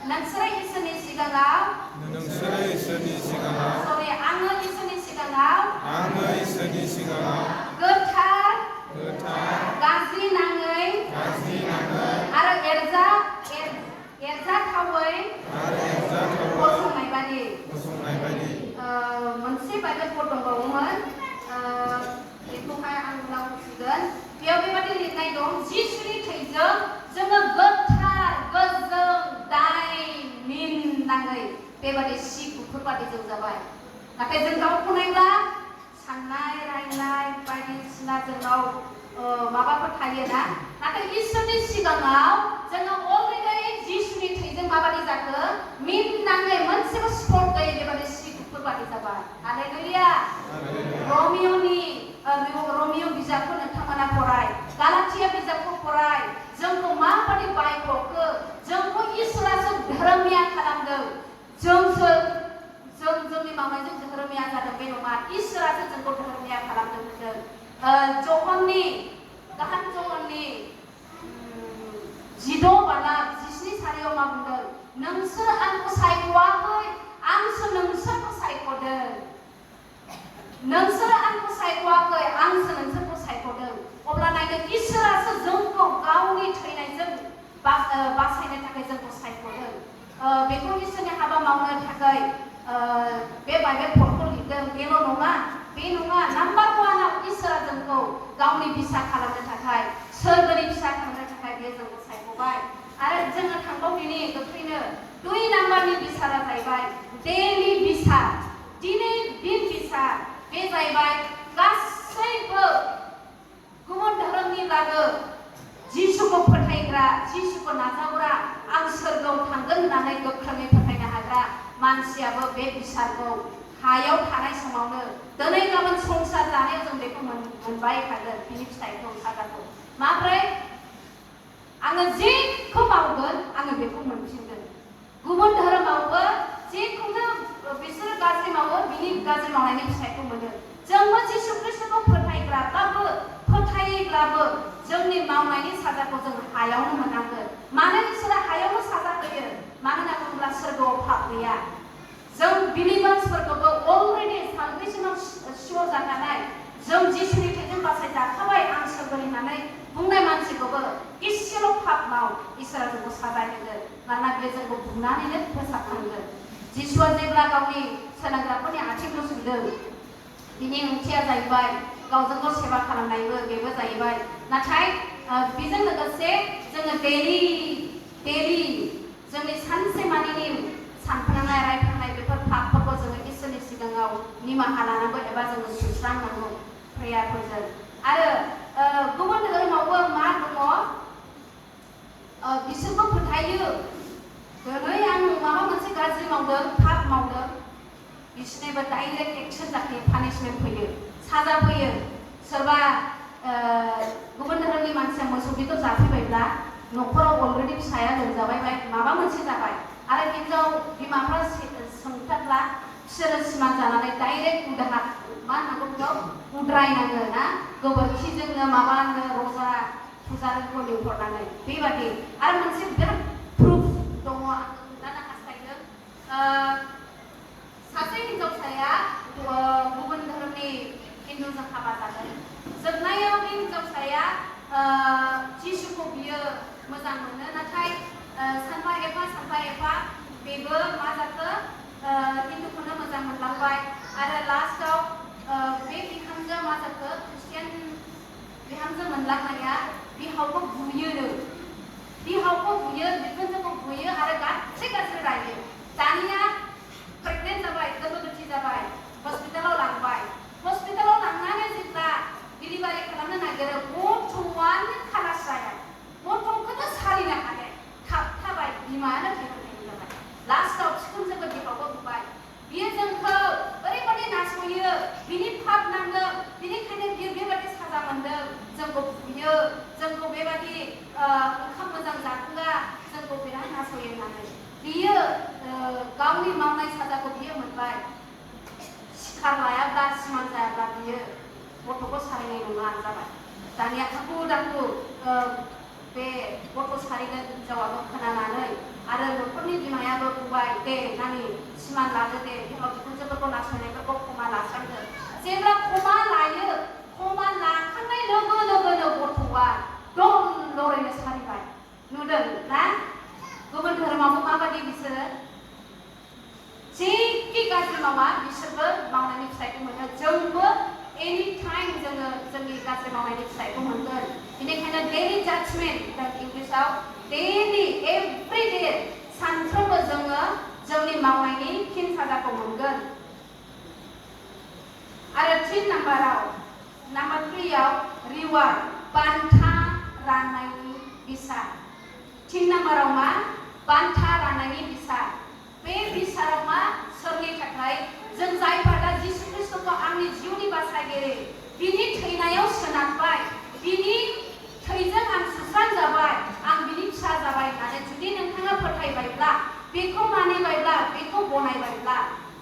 नोंसोरो इसोरनि सिगाङाव सरि आङो इसोरनि सिगाङाव गोथार गाज्रि नाङै आरो एरजाथावै गसंनाय बादि मोनसे बाइबेल पद दंबावोमोन बेखौहाय आं बुंसिगोन बेयाव बेबादि लिरनाय दं जिसुनि थैजों जोङो गोथार गोजों दाय मिन नाङै बेबादि सि गुफुर बादि जों जाबाय नाथाय जों गावखौ नायब्ला साननाय रायनाय बायदिसिना जोंनाव माबाफोर थायोना नाथाय इसोरनि सिगाङाव जोङो अलरेडि जिसुनि थैजों माबादि जाखो मिन नाङै मोनसेबो स्पट गैयै बेबादि सि गुफुर बादि जाबाय हालेलुया रमिय बिजाबखौ नोंथांमोना फराय गालातिया बिजाबखौ फराय जोंखौ माबादि बायख'खो जोंखौ इसोरासो धोरोमिया खालामदों जोंनि मावनायजों धोरोमिया जादों बे नङा इसोरासो जोंखौ धोरोमिया खालामदों होनदों जहननि 16:17 मा बुंदों नोंसोर आंखौ सायख'वाखै आंसो नोंसोरखौ सायख'दों नोंसोर आंखौ सायख'वाखै आंसो नोंसोरखौ सायख'दों अब्ला नायदो इसोरासो जोंखौ गावनि थैनायजों बासायनो थाखाय जोंखौ सायख'दों बेखौ इसोरनि हाबा मावनो थाखाय बे बाइबेल पदखौ लिरदों बेल' नङा बे नङा नाम्बार 1 इसोरा जोंखौ गावनि बिसा खालामनो थाखाय सोरगोनि बिसा खालामनो थाखाय बे जोंखौ सायख'बाय आरो जोङो थांबावदिनि गोख्रैनो 2 नाम्बारनि बिसारा जाहैबाय डेलि बिसा दिनै दिन बिसा बे जाहैबाय गासैबो गुबुन धोरोमनिब्लाबो जिसुखौ फोथायग्रा जिसुखौ नाजावग्रा आं सोरगोआव थांगोन होननानै गोख्रोङै फोथायनो हाग्रा मानसियाबो बे बिसारखौ हायाव थानाय समावनो दिनै गाबोन संसार जानायाव जों बेखौ मोनबाय थागोन बिनि फिथाइखौ सागाखौ माब्रै आङो जेखौ मावगोन आङो बेखौ मोनफिनगोन गुबुन धोरोमावबो जेखौनो बिसोरो गाज्रि मावो बिनि गाज्रि मावनायनि फिथाइखौ मोनो जोंबो जिसु ख्रिस्टखौ फोथायैब्लाबो जोंनि मावनायनि साजाखौ जों हायावनो मोननांगोन मानो इसोरा हायावनो साजा होयो मानो होनना बुङोब्ला सोरगोआव पाप गैया जों बिलिभार्सफोरखौबो अलरेडि सालभेशनाव सियर जाखानाय जों जिसुनि थैजों बासायजाखाबाय आं सोरगोनि होननानै बुंनाय मानसिखौबो इसेल' पाप माव इसोरा जोंखौ साजा होगोन मानोना बे जोंखौ बुनानैनो फोसाबनांगोन जिसुआ जेब्ला गावनि सोलोंग्राफोरनि आथिंखौ सुदों बिनि ओंथिया जाहैबाय गावजों गाव सेबा खालामनायबो बेबो जाहैबाय नाथाय बेजों लोगोसे जोङो डेलि जोंनि सानसे मानिनि सानफ्लांनाय रायफ्लांनाय बेफोर पापफोरखौ जोङो इसोरनि सिगाङाव निमाहा लानांगौ एबा जोङो सुस्रांनांगौ प्रेयारफोरजों आरो गुबुन धोरोमावबो मा दङ बिसोरबो फोथायो दिनै आं माबा मोनसे गाज्रि मावदों पाप मावदों बिसोरनिबो डाइरेक्ट एक्सन जाफैयो पानिशमेन्ट फैयो साजा फैयो सोरबा गुबुन धोरोमनि मानसिया मोसौ बेदर जाफैबायब्ला न'खराव अलरेडि फिसाया लोमजाबाय माबा मोनसे जाबाय आरो हिन्जाव बिमाफ्रा सोंथाब्ला बिसोरो सिमा जानानै डाइरेक्ट मा होनांगौ बेखौ उद्रायनाङो ना गोबोरखिजोंनो माबानो रजा फुजारिखौ लिंहरनानै बेबादि आरो मोनसे बिराद प्रुफ दङ आं खोन्थानो हास्थायदों सासे हिन्जावसाया गुबुन धोरोमनि हिन्दुजों हाबा जादों जोबनायाव बे हिन्जावसाया जिसुखौ बियो मोजां मोनो नाथाय सानफा एफा बेबो मा जाखो हिन्दुखौनो मोजां मोनलांबाय आरो लास्टआव बे बिहामजोआ मा जाखो ख्रिस्टियान बिहामजो मोनलांनाया बिहावखौ बुयोनो बिहावखौ बुयो बिखुनजोखौ बुयो आरो गाज्रि रायो दानिया प्रेगनेन्ट जाबाय गोर्बोबती जाबाय हस्पिटालाव लांबाय हस्पिटालाव लांनानै जेब्ला डिलिभारि खालामनो नागिरो गथ'आनो खालास जाया गथ'खौनो सारिनो हाया थाबथाबाय बिमायानो थैनो जाबाय लास्टआव बिखुनजोखौ बिहावखौ बुबाय बियो जोंखौ ओरैबादि नासयो बिनि पाप नांदों बिनिखायनो बियो बेबादि साजा मोनदों जोंखौ बुयो जोंखौ बेबादि ओंखाम मोजां जाहोआ जोंखौ बिराद नासयो होननानै बियो गावनि मावनाय साजाखौ बियो मोनबाय सिखार लायाब्ला सिमान जायाब्ला बियो गथ'खौ सारिनाय नङा जाबाय दानिया हाखु बे गथ' सारिगोन हिन्जावाबो खोनानानै आरो न'खरनि बिमा बुंबाय दे नानि सिमान लादो दे बिहाव बिखुनजोफोरखौ नासयनायफोरखौ खमा लास्रांदो जेब्ला खमा लायो खमा लाखांनाय लोगो लोगोनो गथ'आ दलरैनो सारिबाय नुदों ना गुबुन धोरोमावबो माबादि बिसोरो जेखि गाज्रि मावा बिसोरबो मावनायनि फिथाइखौ मोनो जोंबो एनि टाइम जोङो जोंनि गाज्रि मावनायनि फिथाइखौ मोनगोन बेनिखायनो डेलि जाजमेन्ट इंलिशाव डेलि एभ्रि डे सानफ्रोमबो जोङो जोंनि मावनायनि फिन साजाखौ मोनगोन आरो 3 नाम्बाराव नाम्बार 3 आव रिवार्ड बान्था राननायनि बिसार 3 नाम्बाराव मा बान्था राननायनि बिसार बे बिसाराव मा सोरनि थाखाय जों जायफोरा दा जिसु ख्रिस्टखौ आंनि जिउनि बासायगिरि बिनि थैनायाव सोनारबाय बिनि थैजों आं सुस्रांजाबाय आं बिनि फिसा जाबाय होननानै जुदि नोंथाङा फोथायबायब्ला बेखौ मानिबायब्ला बेखौ गनायबायब्ला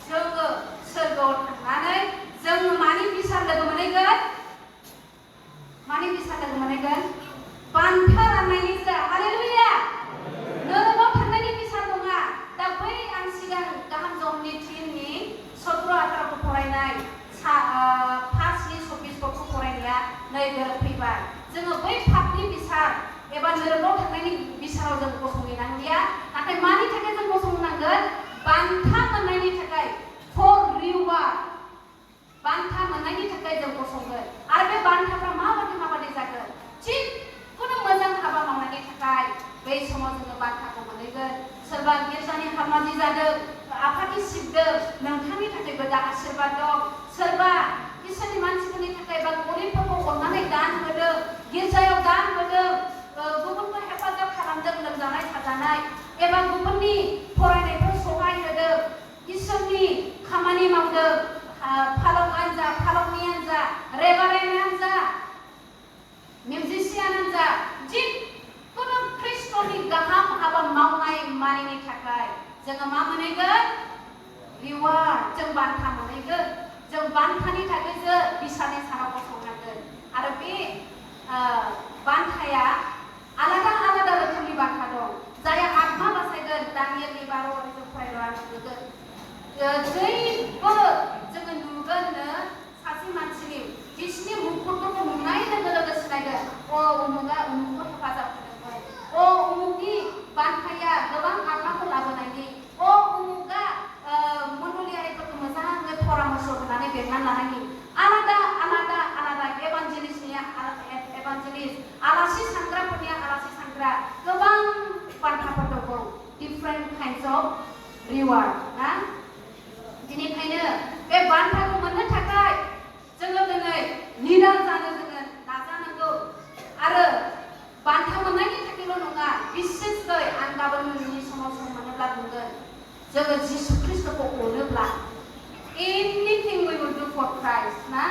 जोङो सोरगोआव थांनानै जोङो मानि बिसार लोगो मोनहैगोन मानि बिसार लोगो मोनहैगोन बान्था राननायनि हालेलुया नोरगाव थांनायनि बिसार नङा दा बै आं सिगां गाहाम जमनि 3नि 17-18 फरायनाय 5नि 24 फरायनाया नै गोरोबफैबाय जोङो बै पापनि बिसार एबा नोरगाव थांनायनि बिसाराव जों गसंहैनांलिया नाथाय मानि थाखाय जों गसंनांगोन बान्था मोननायनि थाखाय फर रिवार्ड बान्था मोननायनि थाखाय जों गसंगोन आरो बे बान्थाफ्रा माबादि जागोन जिखुनु मोजां हाबा मावनायनि थाखाय बै समाव जोङो बान्थाखौ मोनहैगोन सोरबा गिर्जानि हाबामाजि जादों आफादि सिबदों नोंथांनि थाखायबो दा आशीर्बाद दं सोरबा इसोरनि मानसिफोरनि थाखाय बा गरिबफोरखौ अननानै दान होदों गिर्जायाव दान होदों गुबुनखौ हेफाजाब खालामदों लोमजानाय साजानाय एबा गुबुननि फरायनायखौ सहाय होदों इसोरनि खामानि मावदों फालौआनो जा फालौनियानो जा रेभारेन्डआनो जा मिउजिशियानानो जा जिखुनु ख्रिस्ट'नि गाहाम हाबा मावनाय मानिनि थाखाय जोङो मा मोनहैगोन रिवार्ड जों बान्था मोनहैगोन जों बान्थानि थाखायसो बिसारनि सानाव गसंनांगोन आरो बे बान्थाया आलादा आलादा रोखोमनि बान्था दं जाय आत्मा बासायगोन दानियेलनि 12 जों फरायब्ला नुगोन जैबो जोङो नुगोननो सासे मानसिनि बिसिनि मुंफोरखौ नुनाय लोगो लोगो सिनायगोन उमुगा उमुगखौ हेफाजाब होदोंमोन उमुगनि बान्थाया गोबां आत्माखौ लाबोनायनि उमुगा मण्डलियारिफोरखौ मोजाङै परामर्श होनानै बेंनानै लानायनि आलादा आलादा आलादा एभान्जेलिस्टनिया एभान्जेलिस्ट आलासि सांग्राफोरनिया आलासि सांग्रा गोबां बान्थाफोर दं डिफरेन्ट काइन्डस अफ रिवार्ड ना बेनिखायनो बे बान्थाखौ मोननो थाखाय जोङो दिनै लिडार जानो जोङो नाजानांगौ आरो बान्था मोननायनि थाखायल' नङा बिसेसकै आं गाबोननि समाव सम मोनोब्ला बुंगोन जोङो जिसु ख्रिस्टखौ अनोब्ला anything we will do for Christ ना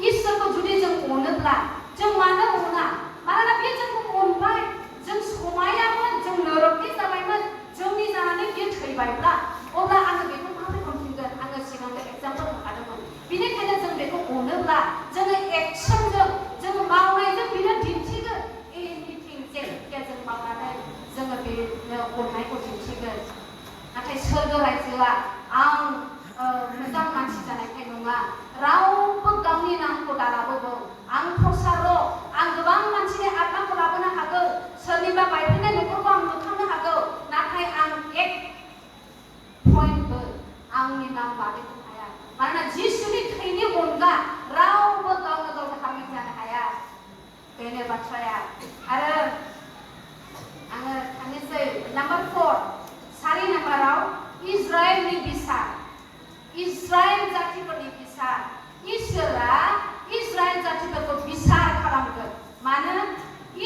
इसोरखौ जुदि जों अनोब्ला जों मानो अना मानोना बे जोंखौ अनबाय जों समायामोन जों नरकनि जाबायमोन जोंनि जानानै बियो थैबायब्ला अब्ला आङो बेखौ माबोरै अनफिनगोन आङो सिगांनो एग्जाम्पल होखादोंमोन बेनिखायनो जों बेखौ अनोब्ला जोङो एक्सनजों जोङो मावनायजों बिनो दिन्थिगोन एनिथिं जेखिया जों मावनानै जोङो बेनो अननायखौ दिन्थिगोन नाथाय सोरगो रायजोआ आं मोजां मानसि जानायखाय नङा रावबो गावनि नामखौ दालाबोगौ आं प्रसार' आं गोबां मानसिनि आत्माखौ लाबोनो हागौ सोरनिबा बायफिननाय न'खरखौ आं लुखांनो हागौ नाथाय आं एक पइन्टबो आंनि नाम लाबोनो हाया मानोना जिसुनि थैनि अनगा रावबो गावनो गाव धार्मिक जानो हाया बेनो बाथ्राया आरो आङो थांनोसै नाम्बार 4 4 नाम्बाराव इजराइलनि बिसार इजराइल जातिफोरनि बिसार इसोरा इजराइल जातिफोरखौ बिसार खालामगोन मानो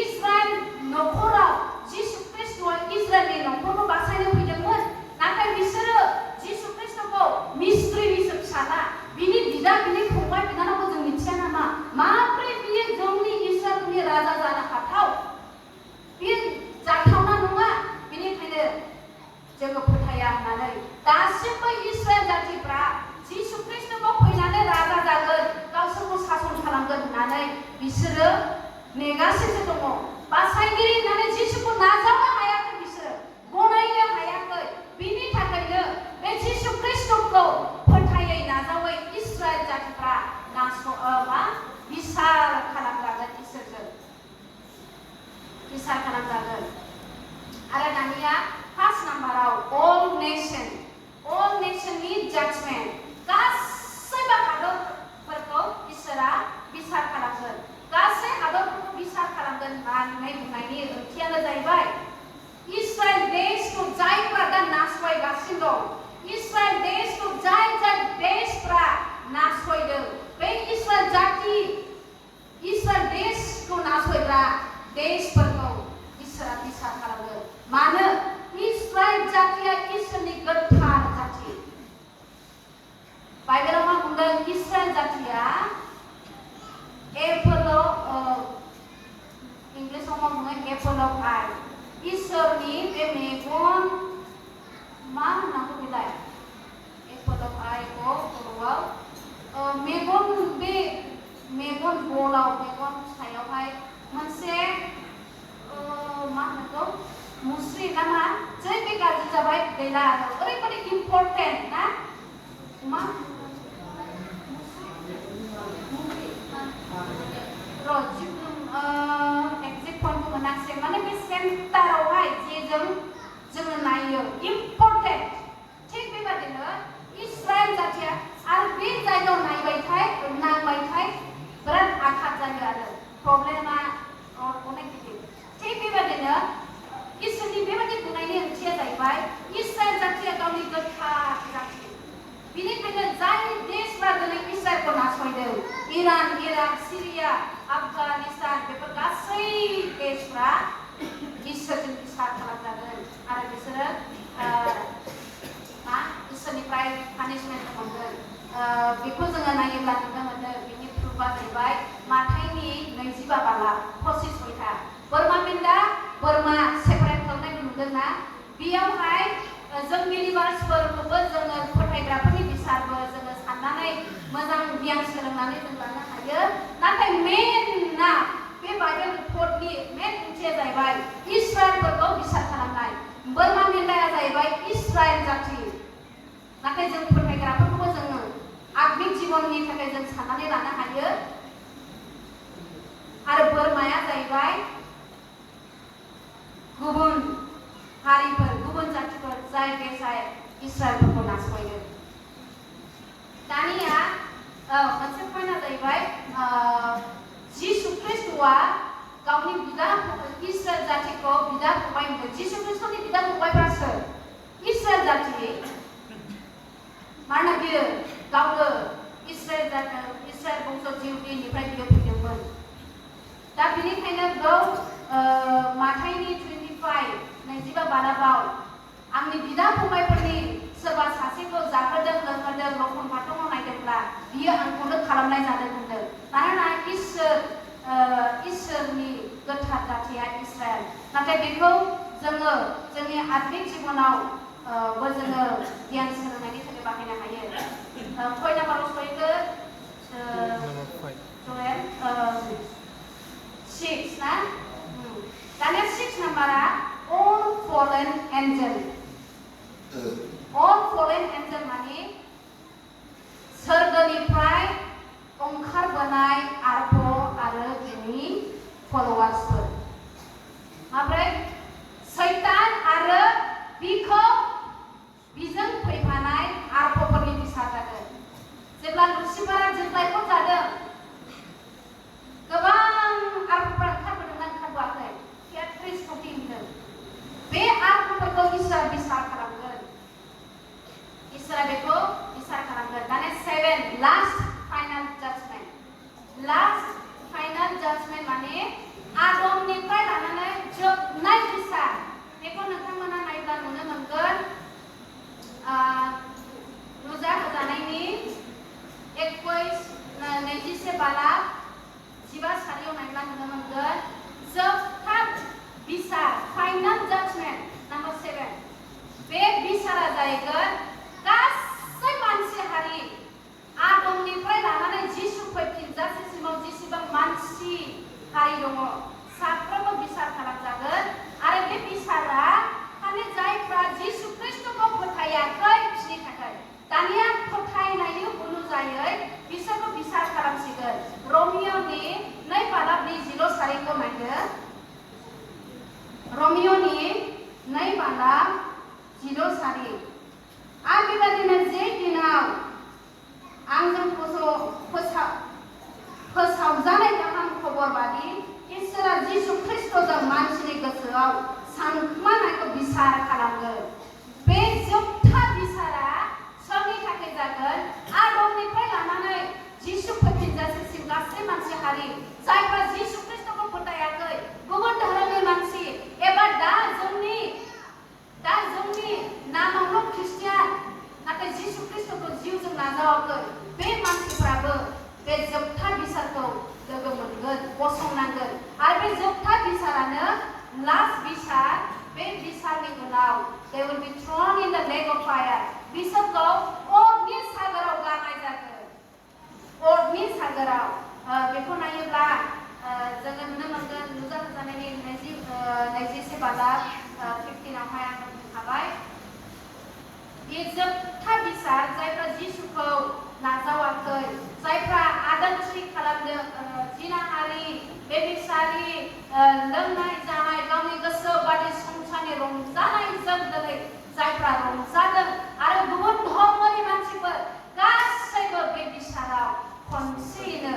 इजराइल न'खराव जिसु ख्रिस्ट'आ इजराइलनि न'खरखौ बासायनो फैदोंमोन नाथाय बिसोरो जिसु ख्रिस्ट'खौ मिस्ट्रिनिसो फिसाला बिनि बिदा बिनि फंबाय बिनानावखौ जों मिथिया नामा माब्रै बियो जोंनि इसोरनि राजा जानो हाथाव बियो जाथावना नङा बेनिखायनो जोङो फोथाया होननानै दासिमबो इजराइल जातिफ्रा जिसु ख्रिस्ट'खौ फैनानै राजा जागोन गावसोरखौ सासन खालामगोन होननानै बिसोरो नेगासिनो दङ बासायगिरि होननानै जिसुखौ नाजावनो हायाखै बिसोरो गनायनो हायाखै बिनि बिसार खालामजागोन इसोरजों बिसार खालामजागोन आरो दानिया फार्स्ट नाम्बाराव all nationनि judgment गासैबो हादरफोरखौ इसोरा बिसार खालामगोन गासै हादरफोरखौ बिसार खालामगोन होननानै बुंनायनि ओंथियानो जाहैबाय इस्राएल देशखौ जायफ्रा दा नासयगासिनो दं इस्राएल देशखौ जाय देशफ्रा नासयदों बे इस्राएल देशखौ नासयग्रा देशफोरखौ इसोरा बिसार खालामगोन मानो इस्राएल जातिया इसोरनि गोथार जाति बाइबेलाव मा बुंदों इस्राएल जातिया एपोल इंलिसाव मा बुङो एपोल अफ आइ इसोरनि बे मेगन मा होननांगौ बेलाय एपोल अफ आइखौ बर'आव मेगन बे मेगन बलाव मेगन फिथाइयावहाय मोनसे मा होननांगौ मुस्रि ना मा जै बे गाज्रि जाबाय गैला आरो ओरैबायदि इम्पर्टेन्ट ना मा एक्जेक्ट पइन्टखौ मोनाखिसै माने बे सेन्टारावहाय जेजों जोङो नायो इम्पर्टेन्ट थिग बेबादिनो इस्राएल जातिया आरो बे जायगायाव नांबायथाय बिराद आघात जायो आरो प्रब्लेमा अनेक गिदिर थिग बेबादिनो इसोरनि बेबादि बुंनायनि ओंथिया जाहैबाय इस्राएल जातिया गावनि गोथार जाति बिनिखायनो जाय देशफ्रा दिनै इस्राएलखौ नासयदों इरान इराक सिरिया आफगानिस्तान बेफोर गासै देशफ्रा इसोरजों बिसार खालामजागोन आरो बिसोरो इसोरनिफ्राय पानिशमेन्ट मोनगोन बेखौ जोङो नायोब्ला नुनो मोनो बिनि प्रुफआ जाहैबाय माथाइनि 25 बाला 25 सयथा बोरमा सेपारेट खालामनायखौ नुदोंना बेयावहाय जों बिलिभार्सफोरखौबो जोङो फोथायग्राफोरनि बिसारबो जोङो साननानै मोजां गियान सोलोंनानै जों लानो हायो नाथाय मेनना बे बाइबेल रिपर्टनि मेन ओंथिया जाहैबाय इस्राएलफोरखौ बिसार खालामनाय बोरमा मेन्दाया जाहैबाय इस्राएल जाति नाथाय जों फोथायग्राफोरखौबो जोङो आत्मिक जिबननि थाखाय जों साननानै लानो हायो आरो बोरमाया जाहैबाय गुबुन हारिफोर गुबुन जातिफोर जाय देशा इस्राएलफोरखौ नासयदों दानिया मोनसे पइन्टआ जाहैबाय जिसु ख्रिस्टआ गावनि बिदा इस्राएल जातिखौ बिदा फंबाय होनदों जिसु ख्रिस्टनि बिदा फंबायफ्रासो इस्राएल जाति मानोना बियो गावनो इस्राएल बंश जिउनिफ्राय बियो फैदोंमोन दा बिनिखायनो गाव माथाइनि 25 बालाबाव आंनि बिदा फंबायफोरनि सोरबा सासेखौ जाहोदों लोंहोदों लखन फाथङाव नायदोंब्ला बियो आंखौनो खालामनाय जादों होनदों मानोना इसोरनि गोथार जातिया इस्राएल नाथाय बेखौ जोङो जोंनि आत्मिक जिबनाव जोङो गियान सोलोंनायनि थाखाय बाहायनो हायो कय नाम्बाराव सयखो जयेल 6 ना दानिया 6 नाम्बारा all fallen angel माने सोरगोनिफ्राय ओंखारबोनाय आर्फ आरो बिनि फलोवार्सफोर माब्रै सैतान आरो बिजों फैफानाय आर्फफोरनि बिसार जागोन जेब्ला लुसिफारा जोबलायखौ जादों गोबां आर्फफोरा ओंखारबोदोंना ओंखारबोआखै 33 होनदों बे आर्फफोरखौ इसोरा बिसार खालामगोन इसोरा बेखौ बिसार खालामगोन दानिया 7 लास्ट फाइनाल जाजमेन्ट माने आदमनिफ्राय लानानै जोबनाय बिसार बेखौ नोंथांमोना नायब्ला नुनो मोनगोन नुजा होजानायनि 21 बाला 15 सारियाव नायब्ला नुनो मोनगोन जोबथा बिसार फाइनाल जाजमेन्ट नाम्बार 7 बे बिसारा जाहैगोन गासै मानसि हारि आदमनिफ्राय लानानै जिसु फैफिनजासेसिमाव जेसेबां मानसि हारि दङ साफ्रोमबो बिसार खालामजागोन आरो बे बिसारा खालि जायफ्रा जिसु ख्रिस्टखौ फोथायाखै बिसोरनि थाखाय दानिया फोथायनायनि उलुजायै बिसोरखौ बिसार खालामसिगोन रमिय रमिय'नि 2 बालाबनि 10 सारिखौ नायदो रमिय'नि 2 बालाब 10 सारि आरो बेबादिनो जे दिनाव आंजों फोसावजानाय गाहाम खबर बादि इसोरा जिसु ख्रिस्ट'जों मानसिनि गोसोआव सानखोमानायखौ बिसार खालामगोन बे जोबथा बिसारा सोरनि थाखाय जागोन आदमनिफ्राय लानानै जिसु फैफिनजासिम गासै मानसि हारि जायफ्रा जिसु ख्रिस्ट'खौ फोथायाखै गुबुन धोरोमनि मानसि एबा दा जोंनि नामावल' ख्रिस्टियान नाथाय जिसु ख्रिस्ट'खौ जिउजों नाजावाखै बे मानसिफ्राबो बे जोबथा बिसारखौ लोगो मोनगोन गसंनांगोन आरो बे जोबथा बिसारानो लास्ट बिसार बे बिसारनि उनाव they will be thrown in the lake of fire बिसोरखौ अग्नि सागराव गारनाय जागोन अग्नि सागराव बेखौ नायोब्ला जोङो नुनो मोनगोन नुजाहोजानायनि 21 बालाब 15 आवहाय आं बुंखाबाय बे जोबथा बिसार जायफ्रा जिसुखौ नाजावाखै जायफ्रा आदालथि खालामदों जिनाहारि बेबिसारि लोंनाय जानाय गावनि गोसो बादि संसारनि रंजानायजों दिनै जायफ्रा रंजादों आरो गुबुन धर्मनि मानसिफोर गासैबो बे बिसाराव खनसेयैनो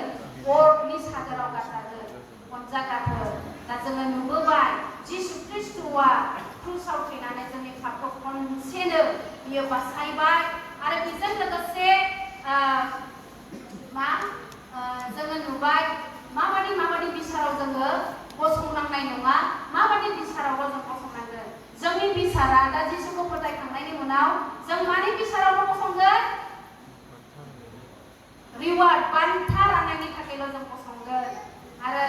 अरनि सागराव गारजागोन खनजागारगोन दा जोङो नुबोबाय जिसु ख्रिस्ट'आ क्रुसाव थैनानै जोंनि पापखौ खनसेनो बियो बासायबाय आरो बेजों लोगोसे जोङो नुबाय माबादि बिसाराव जोङो गसंनांनाय नङा माबादि बिसारावल' जों गसंनांगोन जोंनि बिसारा दा जिसुखौ फोथायखांनायनि उनाव जों मानि बिसारावल' गसंगोन रिवार्ड बान्था लानायनि थाखायल' जों गसंगोन आरो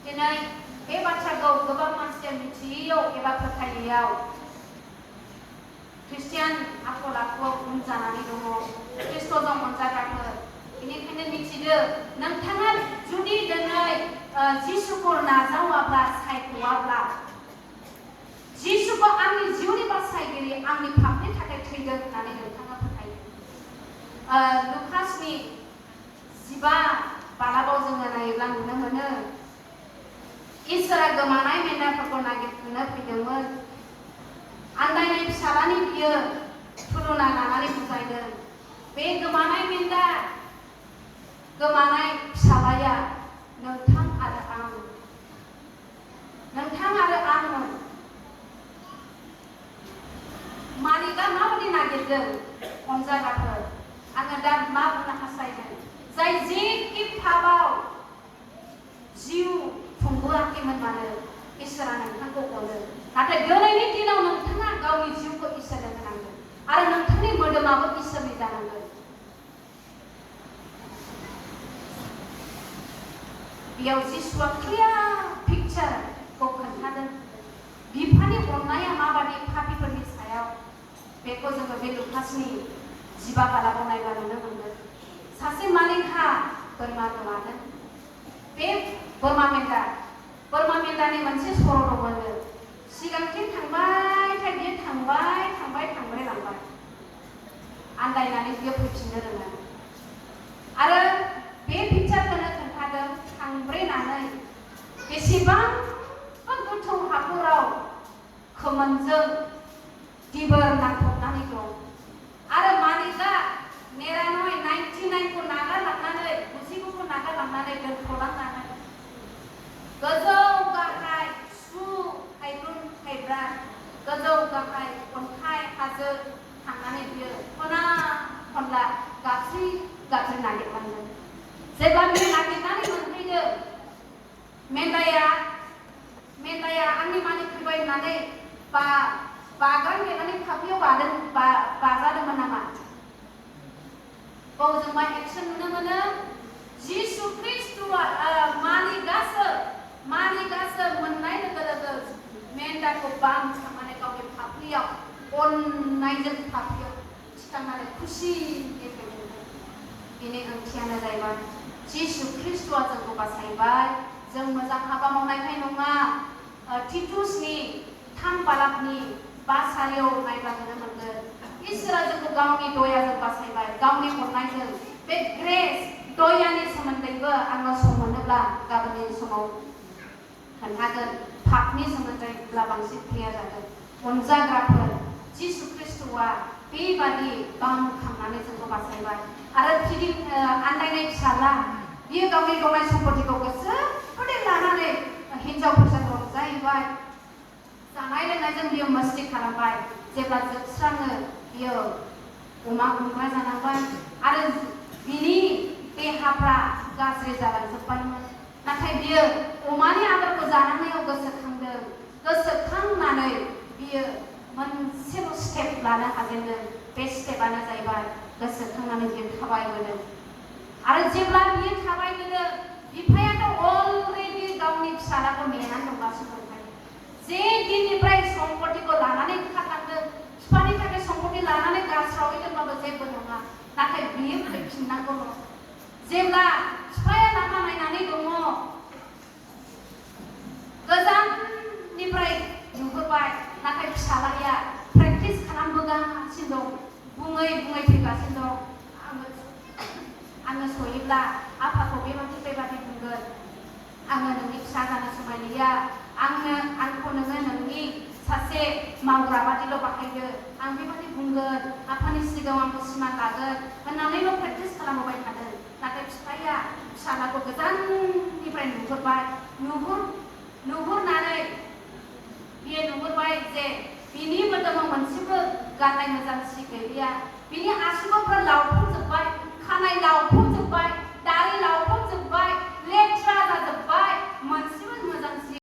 दिनै बे बाथ्राखौ गोबां मानसिया मिथियैयाव एबा फोथायैयाव ख्रिस्टियान आखल आखुआव उन जानानै दङ ख्रिस्ट'जों अनजागाखै बेनिखायनो मिथिदो नोंथाङा जुदि दिनै जिसुखौ नाजावाब्ला सायख'वाब्ला जिसुखौ आंनि जिउनि बासायगिरि आंनि पापनि थाखाय थैदों होननानै नोंथाङा फोथायो लुकासनि 15 बालाबाव जोङो नायोब्ला नुनो मोनो इसोरा गोमानाय मेन्दाफोरखौ नागिरनो फैदोंमोन आन्दायनाय फिसालानि बियो थुलुना लानानै बुजायदों बे गोमानाय मेन्दा गोमानाय फिसालाया नोंथां आरो आंमोन मालिकआ माबादि नागिरदों अनजागाफोर आङो दा मा बुंनो हास्थायदों जाय जेखि पापआव जिउ खुंबोआखैमोन मानो इसोरा नोंथांखौ अनो नाथाय दिनैनि दिनाव नोंथाङा गावनि जिउखौ इसोरनो होनांगोन आरो नोंथांनि मोदोमाबो इसोरनि जानांगोन बेयाव जिसुआ क्लियार पिक्चारखौ खोन्थादों बिफानि अननाया माबादि पापीफोरनि सायाव बेखौ जोङो बे लुकासनि 15 बालाबाव नायबा नुनो मोनगोन सासे मालिकहा बोरमा गोमादों बे बोरमा मेन्दानि मोनसे सर' दंमोन सिगांथिं थांबाय बियो थांबाय लांबाय आन्दायनानै बियो फैफिननो रोङा आरो बे पिक्चारखौनो खोन्थादों थांब्रेनानै बेसेबां गोथौ हाखराव खोमोनजों दिबोर नांथबनानै दं आरो मालिकआ नेरानय 99 खौ नागारलांनानै 99 खौ नागारलांनानै दोनथ'लांनानै गोजौ गाहाय सु हायब्रुन हायब्रा गोजौ गाहाय अन्थाइ हाजो थांनानै बियो खना गासै नागिरलांदों जेब्ला बियो नागिरनानै मोनफैदों मेन्दाया आंनि मालिक फैबाय होननानै बागान नेनानै फाफ्लियाव बाजादोंमोन नामा गावजोंबा एक्सन नुनो मोनो जिसु ख्रिस्ट'आ मालिकआसो मोननाय लोगो मेन्दाखौ बांखांनानै गावनि फाफ्लियाव अननायजों फाफ्लियाव थिखांनानै खुसि बेनि ओंथियानो जाहैबाय जिसु ख्रिस्ट'आ जोंखौ बासायबाय जों मोजां हाबा मावनायखाय नङा तितुसनि 3 बालाबनि 5 सारियाव नायब्ला नुनो मोनगोन इसोरा जोंखौ गावनि दयाजों बासायबाय गावनि अननायजों बे ग्रेस दयानि सोमोन्दैबो आङो सम मोनोब्ला गाबोननि समाव खोन्थागोन पापनि सोमोन्दैब्ला बांसिन क्लियार जागोन अनजाग्राफोर जिसु ख्रिस्ट'आ बेबादि बांखांनानै जोंखौ बासायबाय आरो आन्दायनाय फिसाला बियो गावनि दंनाय सम्पतिखौ गोसोबादि लानानै हिनजावफोरजों रंजाहैबाय जानाय लोंनायजों बियो मस्ति खालामबाय जेब्ला जोबस्राङो बियो अमा गुमग्रा जानांबाय आरो बिनि देहाफ्रा गाज्रि जालांजोब्बायमोन नाथाय बियो अमानि आदारखौ जानांनायाव गोसोखांनानै बियो मोनसेल' स्टेप लानो हाजेनदों बे स्टेपआनो जाहैबाय गोसोखांनानै बियो थाबायबोदों आरो जेब्ला बियो थाबायबोदों बिफायाथ' अलरेडि गावनि फिसालाखौ नेनानै दंगासिनो दंखायो जे दिननिफ्राय सम्पतिखौ लानानै खारलांदों बिफानि थाखाय सम्पति लानानै गारस्रावहैदोंबाबो जेबो नङा नाथाय बियो फैफिननांगौल' जेब्ला बिफाया लामा नायनानै दङ गोजाननिफ्राय नुहुरबाय नाथाय फिसालाया प्रेक्टिस खालामबोगासिनो दं बुङै बुङै फैगासिनो दं आङो सहैब्ला आफाखौ बेबादि बुंगोन आङो नोंनि फिसा जानो समायलिया आंखौ नोङो नोंनि सासे मावग्रा बादिल' बाहायदो आं बेबादि बुंगोन आफानि सिगाङाव आंखौ सिमान लागोन होननानैल' प्रेक्टिस खालामबोबाय थादों नाथाय फिफाया फिसालाखौ गोजाननिफ्राय नुहुरनानै बियो नुहुरबाय जे बिनि मोदोमाव मोनसेबो गाननाय मोजां सि गैलिया बिनि आसुगुरफोरा लावफुंजोब्बाय खानाय लावफुंजोब्बाय दारि